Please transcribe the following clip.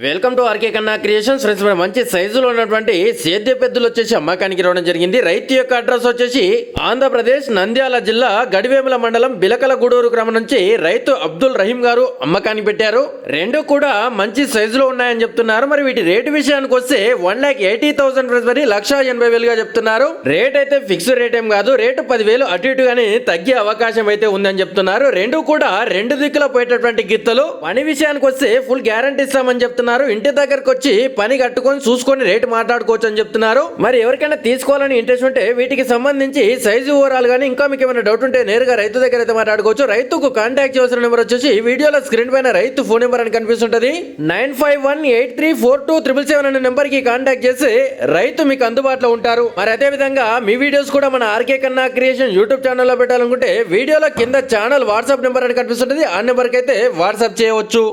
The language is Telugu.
వెల్కమ్ టు ఆర్కే కన్నా క్రియేషన్స్ ఫ్రెండ్స్. మన మంచి సైజులో ఉన్నటువంటి సేద్య పెద్దలు వచ్చేసి అమ్మకానికి రావడం జరిగింది. రైతు యొక్క అడ్రస్ వచ్చేసి ఆంధ్రప్రదేశ్ నంద్యాల జిల్లా గడివేముల మండలం బిలకల గూడూరు గ్రామం నుంచి రైతు అబ్దుల్ రహీం గారు అమ్మకానికి పెట్టారు. రెండు కూడా మంచి సైజులో ఉన్నాయని చెప్తున్నారు. మరి వీటి రేటు విషయానికి వస్తే 1,80,000 ఫ్రెండ్స్, మరి 1,80,000 చెప్తున్నారు. రేట్ అయితే ఫిక్స్డ్ రేట్ ఏం కాదు, రేటు 10,000 అటు ఇటుగానే తగ్గే అవకాశం అయితే ఉందని చెప్తున్నారు. రెండు కూడా రెండు దిక్కుల పోయేటటువంటి గిత్తలు. పని విషయానికి వస్తే ఫుల్ గ్యారంటీ ఇస్తామని చెప్తున్నారు. ఇంటి దగ్గరకు వచ్చి పని కట్టుకొని చూసుకొని రేటు మాట్లాడుకోవచ్చు అని చెప్తున్నారు. మరి ఎవరికైనా తీసుకోవాలని ఇంట్రెస్ట్ ఉంటే వీటికి సంబంధించి సైజు ఓవరాల్ గానీ ఇంకా మీకు ఏమైనా డౌట్ ఉంటే నేరుగా రైతు దగ్గర అయితే మాట్లాడుకోవచ్చు. రైతుకు కాంటాక్ట్ చేసిన నెంబర్ వచ్చేసి వీడియోలో స్క్రీన్ పైన రైతు ఫోన్ నెంబర్ అని కనిపిస్తుంటది. 9518342777 అనే నెంబర్ కి కాంటాక్ట్ చేసి రైతు మీకు అందుబాటులో ఉంటారు. మరి అదే విధంగా మీ వీడియోస్ కూడా మన ఆర్కే కన్నా క్రియేషన్ యూట్యూబ్ ఛానల్లో పెట్టాలనుకుంటే వీడియోలో కింద ఛానల్ వాట్సాప్ నెంబర్ అని కనిపిస్తుంటది. ఆ నెంబర్ కి అయితే వాట్సాప్ చేయవచ్చు.